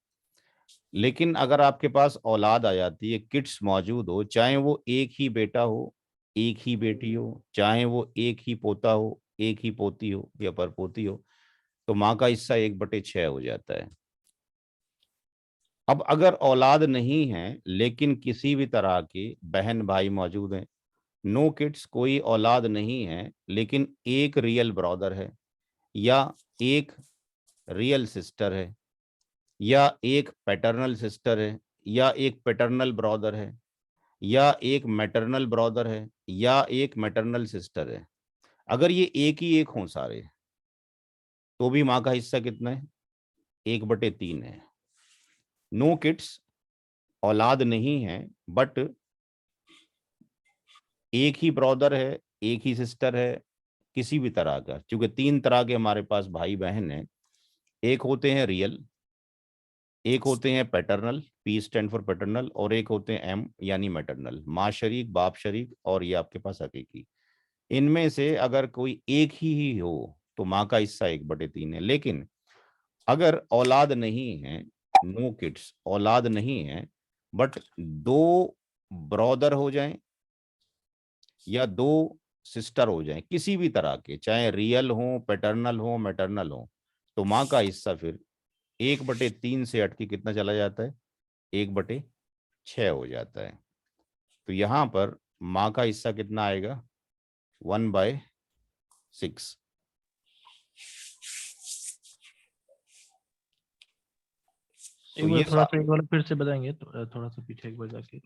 S3: लेकिन अगर आपके पास औलाद आ जाती है, किड्स मौजूद हो, चाहे वो एक ही बेटा हो, एक ही बेटी हो, चाहे वो एक ही पोता हो, एक ही पोती हो या परपोती हो, तो माँ का हिस्सा 1/6 हो जाता है। अब अगर औलाद नहीं है लेकिन किसी भी तरह के बहन भाई मौजूद हैं, नो किड्स, कोई औलाद नहीं है लेकिन एक रियल ब्रदर है, या एक रियल सिस्टर है, या एक पैटर्नल सिस्टर है, या एक पैटर्नल ब्रदर है, या एक मैटरनल ब्रदर है, या एक मैटरनल सिस्टर है। अगर ये एक ही एक हों सारे, तो भी माँ का हिस्सा कितना है, 1/3 है। नो किड्स, औलाद नहीं है बट एक ही ब्रदर है, एक ही सिस्टर है, किसी भी तरह का, क्योंकि 3 तरह के हमारे पास भाई बहन हैं। एक होते हैं रियल, एक होते हैं paternal, P stand for paternal, और एक होते हैं एम यानी मैटरनल, माँ शरीक बाप शरीक, और ये आपके पास हकीकी। इनमें से अगर कोई एक ही हो तो माँ का हिस्सा 1/3 है। लेकिन अगर औलाद नहीं है, नो किड्स, औलाद नहीं है बट 2 ब्रदर हो जाएं या 2 सिस्टर हो जाएं किसी भी तरह के, चाहे रियल हो, पैटर्नल हो, मैटरनल हो, तो माँ का हिस्सा फिर 1/3 से हट के कितना चला जाता है, 1/6 हो जाता है। तो यहां पर माँ का हिस्सा कितना आएगा, 1/6।
S4: एक बार थोड़ा सा एक बार फिर से बताएंगे तो थोड़ा सा पीछे एक बार जाके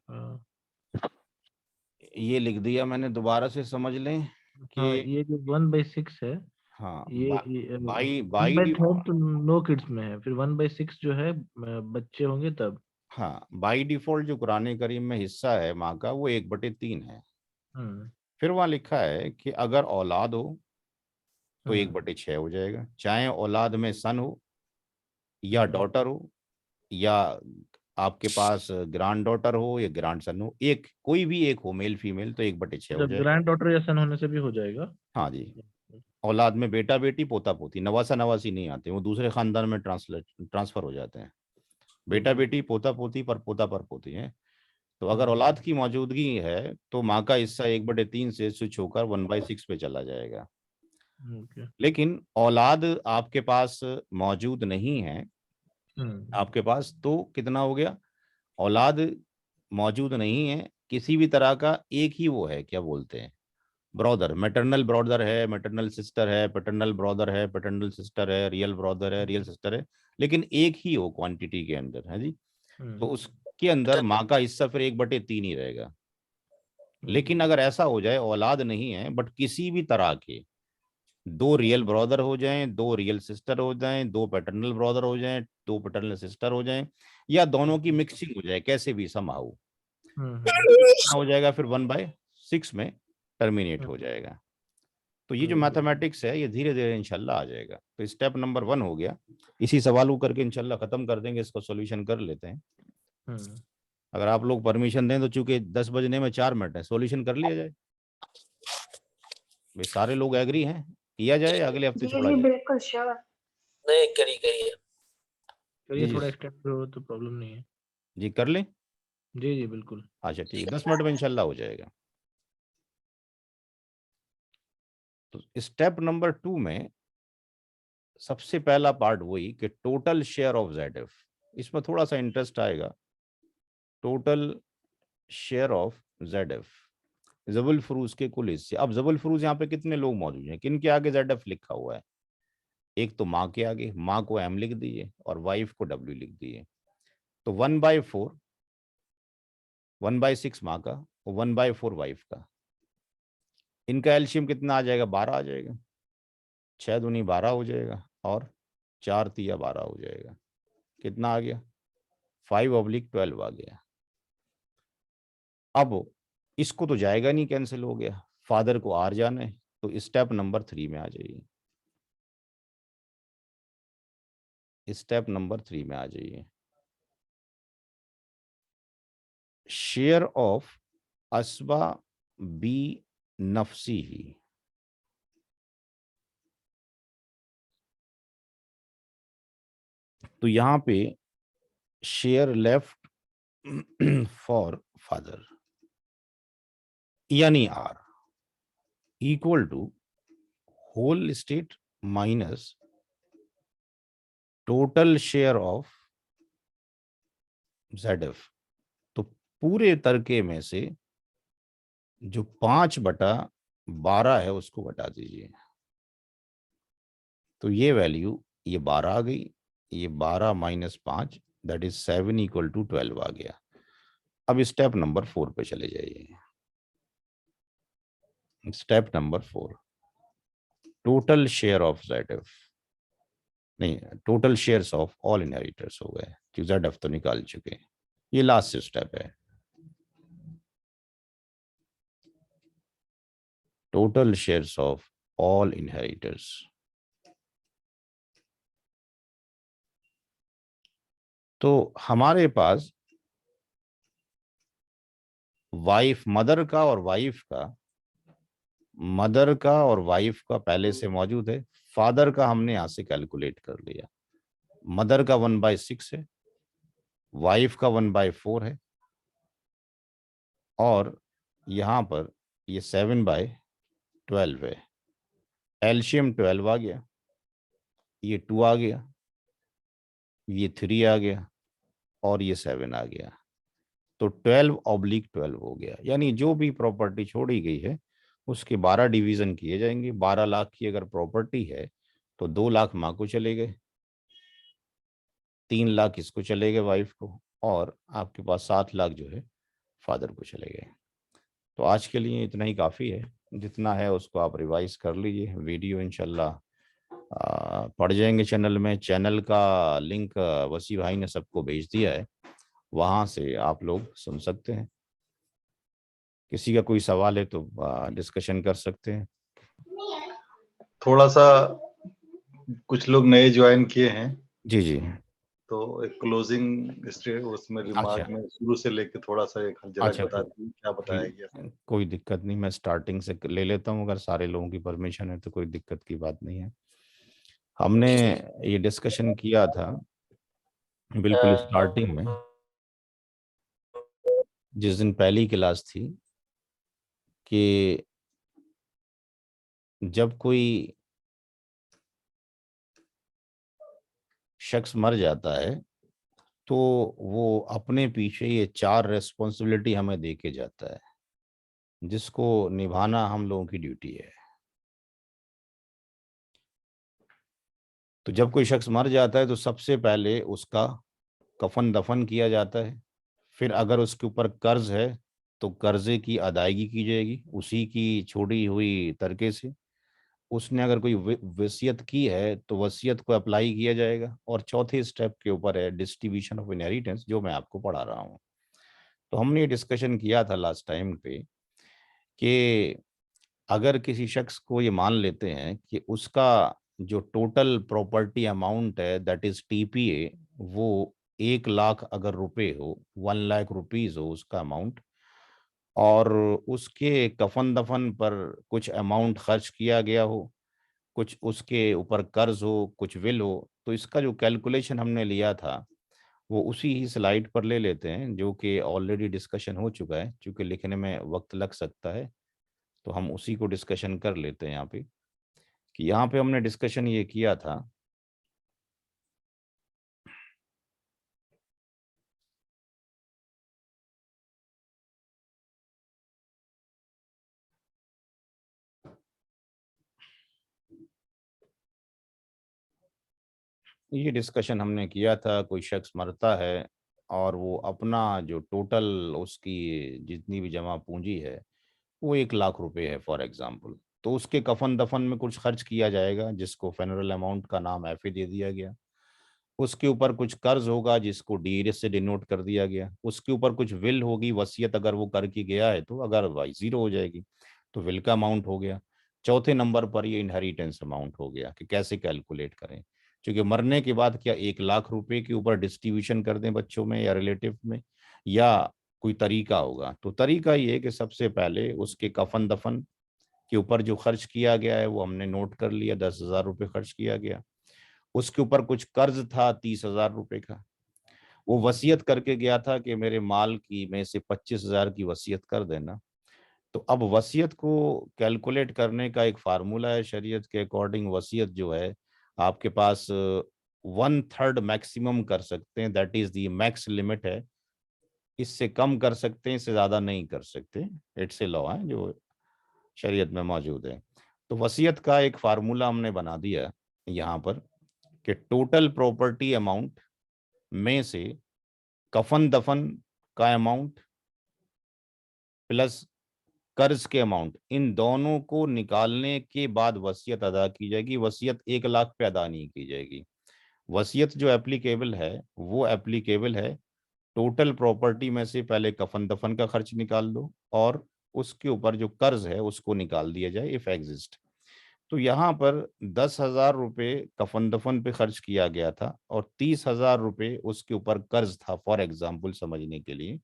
S3: ये लिख दिया मैंने, दोबारा से समझ लें
S4: हाँ,
S3: कि
S4: ये जो 1/6 है,
S3: हाँ
S4: ये
S3: बाई
S4: 1/3 तो नो किड्स में है, फिर 1/6 जो है बच्चे होंगे तब।
S3: हाँ बाई डिफॉल्ट जो कुरान करीम में हिस्सा है माँ का वो 1/3 है।
S4: हम्म
S3: फिर वहाँ लिखा है कि अगर औलाद हो तो
S4: हम्म
S3: 1/6 हो जाएगा, चाहे औलाद में सन हो या
S4: हम्म।
S3: डॉटर हो या आपके पास ग्रांड डॉटर हो या ग्रांड सन हो, एक कोई भी एक हो मेल फीमेल तो 1/6 हो
S4: जब
S3: जाएगा।
S4: ग्रैंड डॉटर या सन होने से भी हो जाएगा।
S3: हाँ जी, औलाद में बेटा बेटी पोता पोती नवासा नवासी नहीं आते, वो दूसरे खानदान में ट्रांसफर हो जाते हैं। बेटा
S4: हम्म
S3: बेटी पोता पोती पर पोती है। तो अगर
S4: हम्म,
S3: औलाद की मौजूदगी है तो माँ का हिस्सा 1/3 से स्विच होकर 1/6 पे चला जाएगा।
S4: ओके।
S3: लेकिन औलाद आपके पास मौजूद नहीं है
S4: हम्म
S3: आपके पास, तो कितना हो गया? औलाद मौजूद नहीं है, किसी भी तरह का एक ही वो है, क्या बोलते हैं, ब्रदर, मैटरनल ब्रदर है, मैटरनल सिस्टर है, पैटर्नल ब्रदर है, पैटर्नल सिस्टर है, रियल ब्रदर है, रियल सिस्टर है, लेकिन एक ही हो क्वांटिटी के अंदर है जी। तो
S4: हम्म
S3: उसके अंदर माँ का हिस्सा फिर 1/3 ही रहेगा। लेकिन अगर ऐसा हो जाए औलाद नहीं है बट किसी भी तरह के दो रियल ब्रदर हो जाएं, दो रियल सिस्टर हो जाएं, दो पैटर्नल ब्रदर हो जाएं, दो पैटर्नल सिस्टर हो जाएं, या दोनों की मिक्सिंग हो जाए, कैसे भी समाओ,
S4: हम्म
S3: हो जाएगा फिर 1/6 में टर्मिनेट हो जाएगा। तो ये जो मैथमेटिक्स है ये धीरे धीरे इंशाल्लाह आ जाएगा। तो स्टेप नंबर 1 हो गया। इसी सवाल को करके इंशाल्लाह खत्म कर देंगे, इसको सॉल्यूशन कर लेते हैं।
S4: हम्म।
S3: अगर आप लोग परमिशन दें तो चूंकि 10 बजने में 4 मिनट है, सॉल्यूशन कर लिया जाए। वे सारे लोग एग्री हैं, किया जाए, अगले हफ्ते
S1: जी
S3: छोड़ा
S1: जी
S3: जाए।
S1: बिल्कुल श्योर।
S2: नहीं करी गई है।
S4: चलिए
S3: जी जी
S4: थोड़ा एक्सटेंड हो तो प्रॉब्लम नहीं है।
S3: जी कर लें।
S4: जी जी बिल्कुल।
S3: अच्छा ठीक है, 10 मिनट में इंशाल्लाह हो जाएगा। तो स्टेप नंबर 2 में सबसे पहला पार्ट वही कि टोटल शेयर ऑफ ZF, इसमें थोड़ा सा इंटरेस्ट आएगा। Total share of ZF, जबुल Farooz के कुल हिस्से। अब जबुल फरूज यहाँ पे कितने लोग मौजूद हैं, किन के आगे ZF लिखा हुआ है? एक तो माँ के आगे, माँ को M लिख दीजिए और वाइफ को W लिख दीजिए। तो 1/4, 1/6 माँ का और 1/4 वाइफ का। इनका एल्शियम कितना आ जाएगा? 12 आ जाएगा। 6 दूनी 12 हो जाएगा और 4 तिया 12 हो जाएगा। कितना आ गया? 5/12 आ गया। अब इसको तो जाएगा नहीं, कैंसिल हो गया। फादर को R जाना है, तो स्टेप नंबर 3 में आ जाइए। स्टेप नंबर 3 में आ जाइए। शेयर ऑफ असबा बी नफसी ही। तो यहां पे शेयर लेफ्ट फॉर फादर यानी R equal to whole state minus total share of ZF। तो पूरे तरके में से जो 5/12 है उसको घटा दीजिए। तो ये वैल्यू, ये 12 आ गई, ये 12 - 5 दैट इज 7 = 12 आ गया। अब स्टेप नंबर 4 पे चले जाइए। Step number 4, total share of ZF, नहीं, total shares of all inheritors हो गए, क्योंकि ZF तो निकाल चुके हैं। ये लास्ट स्टेप है, total shares of all inheritors. तो हमारे पास वाइफ, मदर का और वाइफ का पहले से मौजूद है। फादर का हमने यहां से कैलकुलेट कर लिया। मदर का 1/6 है, वाइफ का 1/4 है, और यहां पर ये 7/12 है। एल्शियम 12 आ गया, ये 2 आ गया, ये 3 आ गया और ये 7 आ गया। तो 12/12 हो गया। यानी जो भी प्रॉपर्टी छोड़ी गई है उसके 12 डिवीजन किए जाएंगे। 12 लाख की अगर प्रॉपर्टी है तो 2 लाख माँ को चले गए, 3 लाख इसको चले गए वाइफ को, और आपके पास 7 लाख जो है फादर को चले गए। तो आज के लिए इतना ही काफ़ी है, जितना है उसको आप रिवाइज कर लीजिए। वीडियो इंशाल्लाह पढ़ जाएंगे चैनल में। चैनल का लिंक वसी भाई ने सबको भेज दिया है, वहाँ से आप लोग सुन सकते हैं। किसी का कोई सवाल है तो डिस्कशन कर सकते हैं।
S5: थोड़ा सा कुछ लोग नए ज्वाइन किए हैं,
S3: जी जी,
S5: तो एक क्लोजिंग उसमें रिमार्क
S3: अच्छा।
S5: में शुरू से लेके थोड़ा सा एक झलक
S3: अच्छा,
S5: बता दीजिए, क्या बताया गया।
S3: कोई दिक्कत नहीं, मैं स्टार्टिंग से ले लेता हूँ, अगर सारे लोगों की परमिशन है तो कोई दिक्कत की बात नहीं है। हमने ये डिस्कशन किया था बिल्कुल स्टार्टिंग में, जिस दिन पहली क्लास थी, कि जब कोई शख्स मर जाता है तो वो अपने पीछे ये 4 रेस्पॉन्सिबिलिटी हमें दे के जाता है, जिसको निभाना हम लोगों की ड्यूटी है। तो जब कोई शख्स मर जाता है तो सबसे पहले उसका कफन दफन किया जाता है। फिर अगर उसके ऊपर कर्ज है तो कर्जे की अदायगी की जाएगी उसी की छोड़ी हुई तरीके से। उसने अगर कोई वसीयत की है तो वसीयत को अप्लाई किया जाएगा। और चौथे स्टेप के ऊपर है डिस्ट्रीब्यूशन ऑफ इनहेरिटेंस, जो मैं आपको पढ़ा रहा हूँ। तो हमने ये डिस्कशन किया था लास्ट टाइम पे कि अगर किसी शख्स को ये मान लेते हैं कि उसका जो टोटल प्रॉपर्टी अमाउंट है दैट इज टीपीए, वो 1 लाख अगर रुपए हो, 1 लाख रुपीज हो उसका अमाउंट, और उसके कफन दफन पर कुछ अमाउंट खर्च किया गया हो, कुछ उसके ऊपर कर्ज हो, कुछ विल हो, तो इसका जो कैलकुलेशन हमने लिया था वो उसी ही स्लाइड पर ले लेते हैं, जो कि ऑलरेडी डिस्कशन हो चुका है। क्योंकि लिखने में वक्त लग सकता है तो हम उसी को डिस्कशन कर लेते हैं यहाँ पे। कि यहाँ पे हमने डिस्कशन ये किया था ये डिस्कशन हमने किया था, कोई शख्स मरता है और वो अपना जो टोटल उसकी जितनी भी जमा पूंजी है वो 1 लाख रुपए है फॉर एग्जांपल। तो उसके कफन दफन में कुछ खर्च किया जाएगा जिसको फेनरल अमाउंट का नाम एफ दे दिया गया। उसके ऊपर कुछ कर्ज होगा जिसको डी से डिनोट कर दिया गया। उसके ऊपर कुछ विल होगी, वसीयत अगर वो करके गया है तो, अगर वाई 0 हो जाएगी तो विल का अमाउंट हो गया। चौथे नंबर पर ये इनहेरिटेंस अमाउंट हो गया कि कैसे कैलकुलेट करें। क्योंकि मरने के बाद क्या 1 लाख रुपए के ऊपर डिस्ट्रीब्यूशन कर दें बच्चों में या रिलेटिव में, या कोई तरीका होगा। तो तरीका ये है कि सबसे पहले उसके कफन दफन के ऊपर जो खर्च किया गया है वो हमने नोट कर लिया, 10,000 रुपये खर्च किया गया। उसके ऊपर कुछ कर्ज था 30,000 रुपए का, वो वसीयत करके गया था कि मेरे माल की में से 25,000 की वसीयत कर देना। तो अब वसीयत को कैलकुलेट करने का एक फार्मूला है शरीयत के अकॉर्डिंग। वसीयत जो है आपके पास 1/3 मैक्सिमम कर सकते हैं, that is the max limit है। इससे कम कर सकते हैं, इससे ज्यादा नहीं कर सकते। इट्स ए लॉ है जो शरीयत में मौजूद है। तो वसीयत का एक फार्मूला हमने बना दिया यहाँ पर कि टोटल प्रॉपर्टी अमाउंट में से कफन दफन का अमाउंट प्लस कर्ज के अमाउंट, इन दोनों को निकालने के बाद वसीयत अदा की जाएगी। वसीयत 1 लाख पे अदा नहीं की जाएगी। वसीयत जो एप्लीकेबल है वो एप्लीकेबल है टोटल प्रॉपर्टी में से पहले कफन दफन का खर्च निकाल दो और उसके ऊपर जो कर्ज है उसको निकाल दिया जाए इफ एग्जिस्ट। तो यहाँ पर 10,000 रुपये कफन दफन पे खर्च किया गया था और 30,000 रुपये उसके ऊपर कर्ज था फॉर एग्जाम्पल समझने के लिए।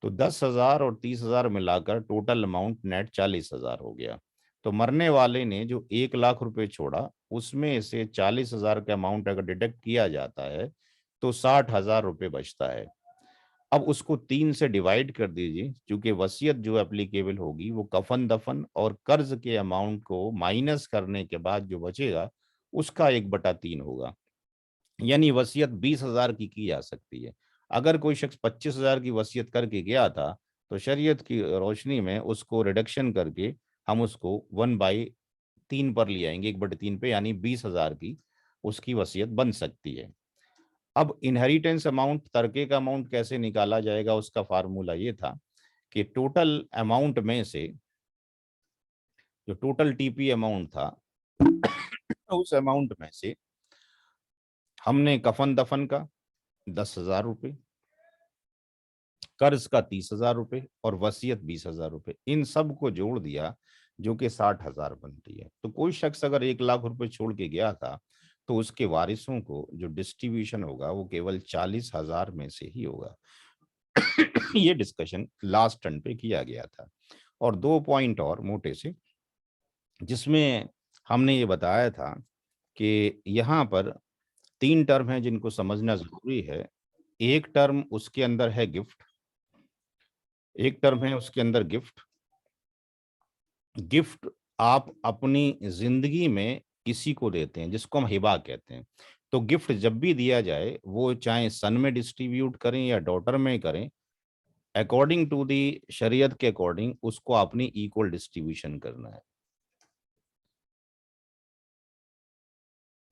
S3: तो 10,000 और 30,000 मिलाकर टोटल अमाउंट नेट 40,000 हो गया। तो मरने वाले ने जो 1 लाख रुपए छोड़ा उसमें से 40,000 का अमाउंट अगर डिडक्ट किया जाता है तो 60,000 रुपये बचता है। अब उसको 3 से डिवाइड कर दीजिए, क्योंकि वसीयत जो एप्लीकेबल होगी वो कफन दफन और कर्ज के अमाउंट को माइनस करने के बाद जो बचेगा उसका 1/3 होगा। यानी वसीयत 20,000 की जा सकती है। अगर कोई शख्स 25,000 की वसीयत करके गया था तो शरीयत की रोशनी में उसको रिडक्शन करके हम उसको 1/3 पर ले आएंगे, 1/3 पे, यानी 20,000 की उसकी वसीयत बन सकती है। अब इनहेरिटेंस अमाउंट, तरके का अमाउंट कैसे निकाला जाएगा, उसका फार्मूला ये था कि टोटल अमाउंट में से जो टोटल टीपी अमाउंट था उस अमाउंट में से हमने कफन दफन का 10,000 रुपये, कर्ज का 30,000 रुपये और वसीयत 20,000 रुपये, इन सब को जोड़ दिया जो कि 60,000 बनती है। तो कोई शख्स अगर 1 लाख रुपए छोड़ के गया था तो उसके वारिसों को जो डिस्ट्रीब्यूशन होगा वो केवल 40,000 में से ही होगा। ये डिस्कशन लास्ट टर्न पे किया गया था। और 2 पॉइंट और मोटे से, जिसमें हमने ये बताया था कि यहाँ पर 3 टर्म हैं जिनको समझना जरूरी है। एक टर्म उसके अंदर है गिफ्ट, एक टर्म है उसके अंदर गिफ्ट। गिफ्ट आप अपनी जिंदगी में किसी को देते हैं जिसको हम हिबा कहते हैं। तो गिफ्ट जब भी दिया जाए वो चाहे सन में डिस्ट्रीब्यूट करें या डॉटर में करें, अकॉर्डिंग टू दी शरीयत के अकॉर्डिंग उसको अपनी इक्वल डिस्ट्रीब्यूशन करना है।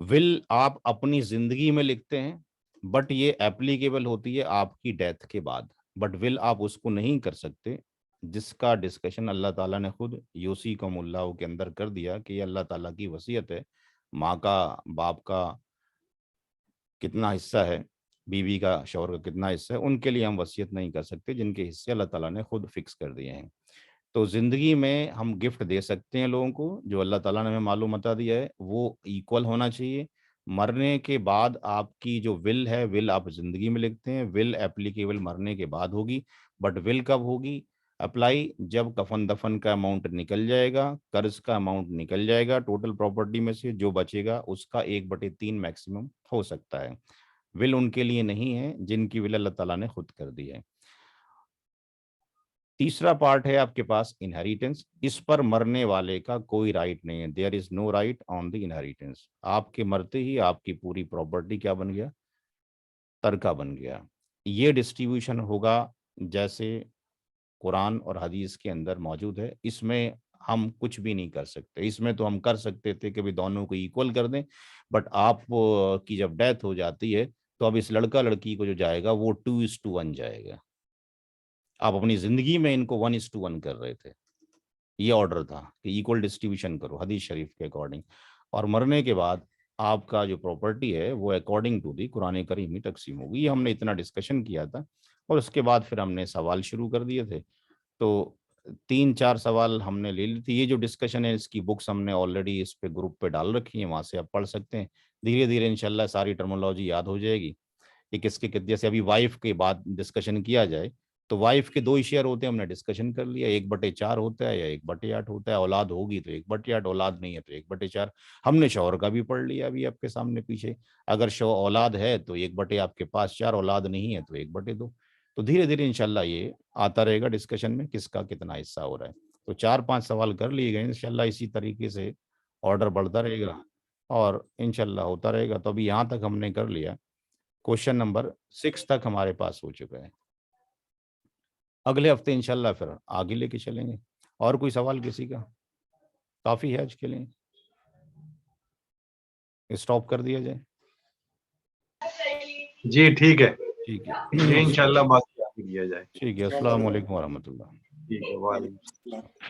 S3: विल आप अपनी जिंदगी में लिखते हैं बट ये एप्लीकेबल होती है आपकी डेथ के बाद, बट विल आप उसको नहीं कर सकते, जिसका डिस्कशन अल्लाह ताला ने खुद यूसी का मुल्ला के अंदर कर दिया कि ये अल्लाह ताला की वसीयत है। माँ का, बाप का कितना हिस्सा है, बीवी का, शौहर का कितना हिस्सा है, उनके लिए हम वसीयत नहीं कर सकते, जिनके हिस्से अल्लाह ताला ने खुद फिक्स कर दिए हैं। तो जिंदगी में हम गिफ्ट दे सकते हैं लोगों को, जो अल्लाह ताला ने हमें मालूम बता दिया है वो इक्वल होना चाहिए। मरने के बाद आपकी जो विल है, विल आप जिंदगी में लिखते हैं, विल एप्लीकेबल मरने के बाद होगी, बट विल कब होगी अप्लाई, जब कफन दफन का अमाउंट निकल जाएगा, कर्ज का अमाउंट निकल जाएगा, टोटल प्रॉपर्टी में से जो बचेगा उसका 1/3 मैक्सिमम हो सकता है। विल उनके लिए नहीं है जिनकी विल अल्लाह ताला ने खुद कर दी है। तीसरा पार्ट है आपके पास इनहेरिटेंस। इस पर मरने वाले का कोई राइट नहीं है, there is no right on the inheritance. आपके मरते ही आपकी पूरी प्रॉपर्टी क्या बन गया, तरका बन गया। ये डिस्ट्रीब्यूशन होगा जैसे कुरान और हदीस के अंदर मौजूद है। इसमें हम कुछ भी नहीं कर सकते। इसमें तो हम कर सकते थे कि भी दोनों को इक्वल कर दें, बट आप की जब डेथ हो जाती है तो अब इस लड़का लड़की को जो जाएगा वो 2:1 जाएगा। आप अपनी जिंदगी में इनको 1:1 कर रहे थे, ये ऑर्डर था कि इक्वल डिस्ट्रीब्यूशन करो हदीस शरीफ के अकॉर्डिंग। और मरने के बाद आपका जो प्रॉपर्टी है वो अकॉर्डिंग टू दी कुरान करीम ही तकसीम होगी। ये हमने इतना डिस्कशन किया था और उसके बाद फिर हमने सवाल शुरू कर दिए थे। तो 3-4 सवाल हमने ले ली थी। ये जो डिस्कशन है इसकी बुक्स हमने ऑलरेडी इस पे ग्रुप पे डाल रखी है, वहां से आप पढ़ सकते हैं। धीरे धीरे इंशाल्लाह सारी टर्मोलॉजी याद हो जाएगी कि किसके कितने। जैसे अभी वाइफ के बाद डिस्कशन किया जाए तो वाइफ के 2 ही शेयर होते हैं, हमने डिस्कशन कर लिया, 1/4 होता है या 1/8 होता है। औलाद होगी तो 1/8, औलाद नहीं है तो 1/4। हमने शौहर का भी पढ़ लिया अभी आपके सामने पीछे। अगर औलाद है तो 1/, आपके पास 4, औलाद नहीं है तो 1/2। तो धीरे धीरे इंशाल्लाह ये आता रहेगा डिस्कशन में किसका कितना हिस्सा हो रहा है। तो 4-5 सवाल कर लिए गए, इंशाल्लाह इसी तरीके से ऑर्डर बढ़ता रहेगा और इंशाल्लाह होता रहेगा। तो अभी यहाँ तक हमने कर लिया, क्वेश्चन नंबर 6 तक हमारे पास हो चुका है। अगले हफ्ते इंशाल्लाह फिर आगे लेके चलेंगे। और कोई सवाल किसी का? काफी है आज के लिए, स्टॉप कर दिया जाए।
S5: जी ठीक है,
S3: ठीक है,
S5: जी इंशाल्लाह बात किया जाए।
S3: ठीक है। अस्सलाम वालेकुम वरहमतुल्लाह।
S5: ठीक है, वालेकुम।